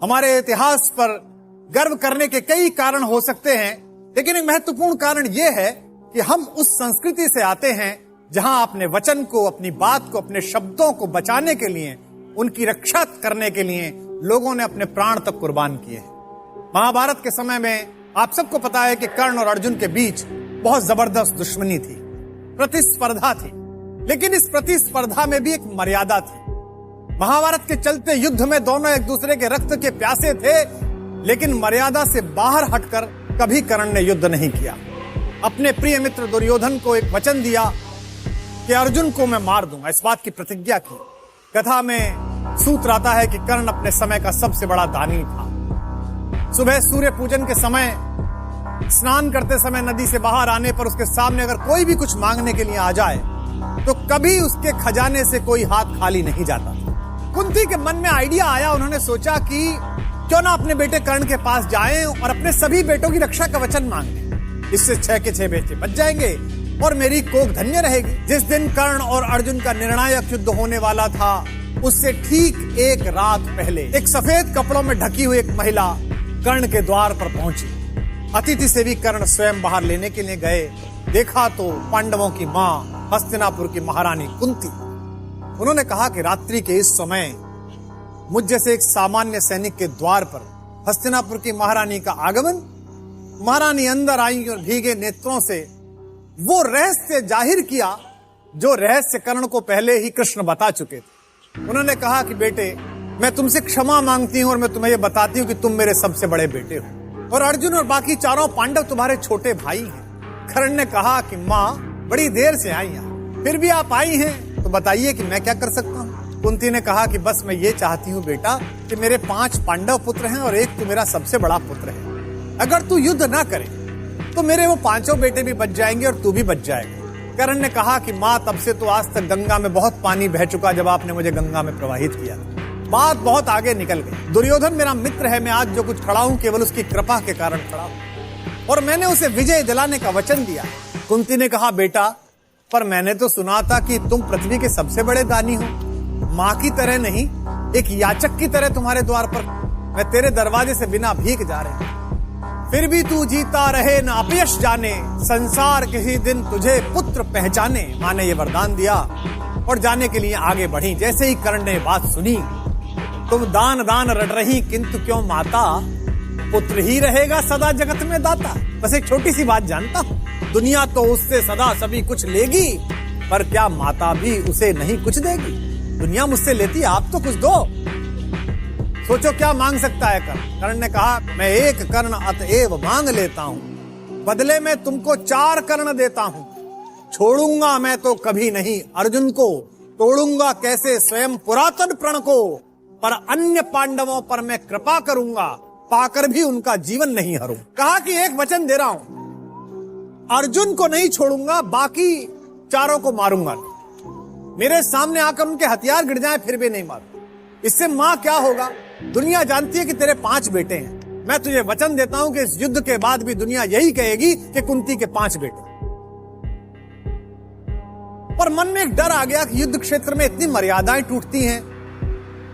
हमारे इतिहास पर गर्व करने के कई कारण हो सकते हैं, लेकिन एक महत्वपूर्ण कारण यह है कि हम उस संस्कृति से आते हैं जहां अपने वचन को, अपनी बात को, अपने शब्दों को बचाने के लिए, उनकी रक्षा करने के लिए लोगों ने अपने प्राण तक कुर्बान किए हैं। महाभारत के समय में आप सबको पता है कि कर्ण और अर्जुन के बीच बहुत जबरदस्त दुश्मनी थी, प्रतिस्पर्धा थी, लेकिन इस प्रतिस्पर्धा में भी एक मर्यादा थी। महाभारत के चलते युद्ध में दोनों एक दूसरे के रक्त के प्यासे थे, लेकिन मर्यादा से बाहर हटकर कभी कर्ण ने युद्ध नहीं किया। अपने प्रिय मित्र दुर्योधन को एक वचन दिया कि अर्जुन को मैं मार दूंगा, इस बात की प्रतिज्ञा की। कथा में सूत्र आता है कि कर्ण अपने समय का सबसे बड़ा दानी था। सुबह सूर्य पूजन के समय, स्नान करते समय नदी से बाहर आने पर उसके सामने अगर कोई भी कुछ मांगने के लिए आ जाए तो कभी उसके खजाने से कोई हाथ खाली नहीं जाता। कुंती के मन में आइडिया आया, उन्होंने सोचा कि क्यों ना अपने बेटे कर्ण के पास जाएं और अपने सभी बेटों की रक्षा का वचन मांगे। इससे 6 के 6 बेटे बच जाएंगे और मेरी कोख धन्य रहेगी। जिस दिन कर्ण और अर्जुन का निर्णायक युद्ध होने वाला था, उससे ठीक एक रात पहले एक सफेद कपड़ों में ढकी हुई एक महिला कर्ण के द्वार पर पहुंची। अतिथि से भी कर्ण स्वयं बाहर लेने के लिए गए। देखा तो पांडवों की मां, हस्तिनापुर की महारानी कुंती। उन्होंने कहा कि रात्रि के इस समय मुझ जैसे एक सामान्य सैनिक के द्वार पर हस्तिनापुर की महारानी का आगमन। महारानी अंदर आई और भीगे नेत्रों से वो रहस्य जाहिर किया जो रहस्य कर्ण को पहले ही कृष्ण बता चुके थे। उन्होंने कहा कि बेटे, मैं तुमसे क्षमा मांगती हूं और मैं तुम्हें यह बताती हूं कि तुम मेरे सबसे बड़े बेटे हो और अर्जुन और बाकी चारों पांडव तुम्हारे छोटे भाई हैं। कर्ण ने कहा कि माँ, बड़ी देर से आई यहाँ, फिर भी आप आई हैं, तो बताइए कि मैं क्या कर सकता हूँ। कुंती ने कहा कि बस मैं ये चाहती हूँ बेटा कि मेरे 5 पांडव पुत्र हैं और एक तू मेरा सबसे बड़ा पुत्र है। अगर तू युद्ध ना करे तो मेरे वो 5 बेटे भी बच जाएंगे और तू भी बच जाएगा। कर्ण ने कहा कि माँ, तब से तो आज तक गंगा में बहुत पानी बह चुका जब आपने मुझे गंगा में प्रवाहित किया। बात बहुत आगे निकल गई। दुर्योधन मेरा मित्र है, मैं आज जो कुछ खड़ा हूँ केवल उसकी कृपा के कारण खड़ा हूँ और मैंने उसे विजय दिलाने का वचन दिया। कुंती ने कहा, बेटा, पर मैंने तो सुना था कि तुम पृथ्वी के सबसे बड़े दानी हो। माँ की तरह नहीं, एक याचक की तरह तुम्हारे द्वार पर मैं तेरे दरवाजे से बिना भीख जा रहे। फिर भी तू जीता रहे न अपयश जाने, संसार किसी दिन तुझे पुत्र पहचाने। माँ ने ये वरदान दिया और जाने के लिए आगे बढ़ी। जैसे ही कर्ण ने बात सुनी, तुम दान दान रट रही किंतु क्यों माता, पुत्र ही रहेगा सदा जगत में दाता। बस एक छोटी सी बात जानता हूँ, दुनिया तो उससे सदा सभी कुछ लेगी, पर क्या माता भी उसे नहीं कुछ देगी। दुनिया मुझसे लेती, आप तो कुछ दो। सोचो क्या मांग सकता है कर्ण। कर्ण ने कहा, मैं 1 कर्ण अतएव मांग लेता हूँ, बदले में तुमको 4 कर्ण देता हूँ। छोड़ूंगा मैं तो कभी नहीं अर्जुन को, तोड़ूंगा कैसे स्वयं पुरातन प्रण को, पर अन्य पांडवों पर मैं कृपा करूंगा, पाकर भी उनका जीवन नहीं हरूं। कहा कि एक वचन दे रहा हूं, अर्जुन को नहीं छोड़ूंगा, बाकी 4 को मारूंगा। मेरे सामने आकर उनके हथियार गिर जाएं फिर भी नहीं मारूं। इससे मां क्या होगा? दुनिया जानती है कि तेरे 5 बेटे हैं। मैं तुझे वचन देता हूं कि इस युद्ध के बाद भी दुनिया यही कहेगी कि कुंती के 5 बेटे। पर मन में एक डर आ गया कि युद्ध क्षेत्र में इतनी मर्यादाएं टूटती हैं,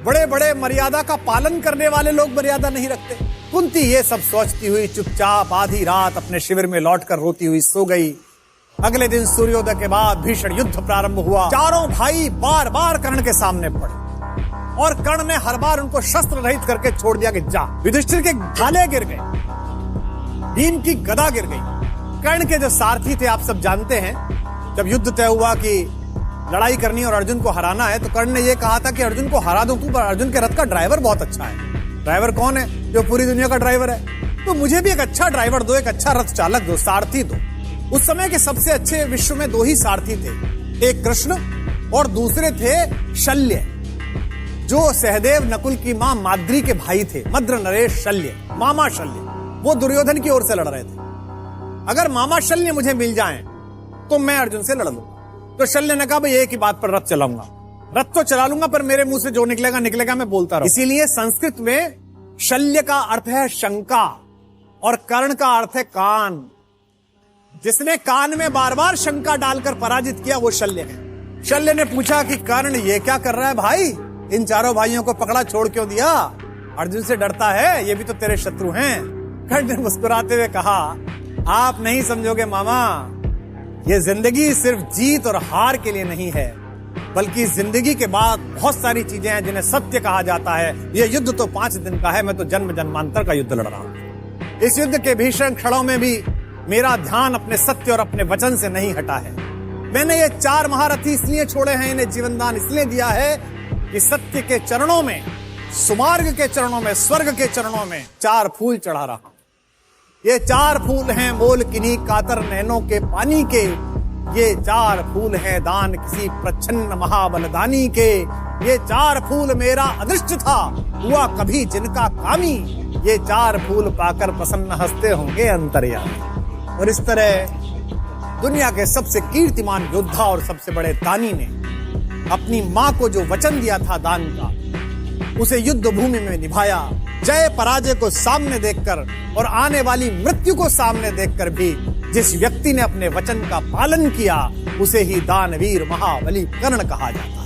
बड़े बड़े मर्यादा का पालन करने वाले लोग मर्यादा नहीं रखते। कुंती ये सब सोचती हुई चुपचाप आधी रात अपने शिविर में लौटकर रोती हुई सो गई। अगले दिन सूर्योदय के बाद भीषण युद्ध प्रारंभ हुआ। चारों भाई बार बार कर्ण के सामने पड़े और कर्ण ने हर बार उनको शस्त्र रहित करके छोड़ दिया कि जा। युधिष्ठिर के भाले गिर गए, भीम की गदा गिर गई। कर्ण के जो सारथी थे आप सब जानते हैं, जब युद्ध तय हुआ कि लड़ाई करनी और अर्जुन को हराना है, तो कर्ण ने यह कहा था कि अर्जुन को हरा दूं तू, पर अर्जुन के रथ का ड्राइवर बहुत अच्छा है। ड्राइवर कौन है? जो पूरी दुनिया का ड्राइवर है। तो मुझे भी एक अच्छा ड्राइवर दो, एक अच्छा रथ चालक दो, सारथी दो। उस समय के सबसे अच्छे विश्व में 2 ही सारथी थे, एक कृष्ण और दूसरे थे शल्य, जो सहदेव नकुल की मां माद्री के भाई थे। मद्र नरेश शल्य, मामा शल्य, वो दुर्योधन की ओर से लड़ रहे थे। अगर मामा शल्य मुझे मिल जाएं तो मैं अर्जुन से लड़ लूंगा। तो शल्य ने कहा, भाई एक ही बात पर रथ चलाऊंगा, रथ तो चला लूंगा, पर मेरे मुंह से जो निकलेगा निकलेगा, मैं बोलता रहूं। इसीलिए संस्कृत में शल्य का अर्थ है शंका और कर्ण का अर्थ है कान। जिसने कान में बार बार शंका डालकर पराजित किया वो शल्य है। शल्य ने पूछा कि कर्ण ये क्या कर रहा है भाई, इन चारों भाइयों को पकड़ा छोड़ क्यों दिया? अर्जुन से डरता है, ये भी तो तेरे शत्रु हैं। कर्ण ने मुस्कुराते हुए कहा, आप नहीं समझोगे मामा, ये जिंदगी सिर्फ जीत और हार के लिए नहीं है, बल्कि जिंदगी के बाद बहुत सारी चीजें हैं जिन्हें सत्य कहा जाता है। ये युद्ध तो 5 दिन का है, मैं तो जन्म जन्मांतर का युद्ध लड़ रहा हूं। इस युद्ध के भीषण क्षणों में भी मेरा ध्यान अपने सत्य और अपने वचन से नहीं हटा है। मैंने ये 4 महारथी इसलिए छोड़े हैं, इन्हें जीवनदान इसलिए दिया है कि सत्य के चरणों में, सुमार्ग के चरणों में, स्वर्ग के चरणों में 4 फूल चढ़ा रहा हूं। ये 4 फूल हैं मोल किन्हीं कातर नैनों के पानी के, ये 4 फूल हैं दान किसी प्रच्छन्न महाबलदानी के, ये 4 फूल मेरा अदृष्ट था हुआ कभी जिनका कामी, ये 4 फूल पाकर प्रसन्न हंसते होंगे अंतर्यामी। और इस तरह दुनिया के सबसे कीर्तिमान योद्धा और सबसे बड़े दानी ने अपनी मां को जो वचन दिया था दान का, उसे युद्ध भूमि में निभाया। जय पराजय को सामने देखकर और आने वाली मृत्यु को सामने देखकर भी जिस व्यक्ति ने अपने वचन का पालन किया, उसे ही दानवीर महाबली कर्ण कहा जाता है।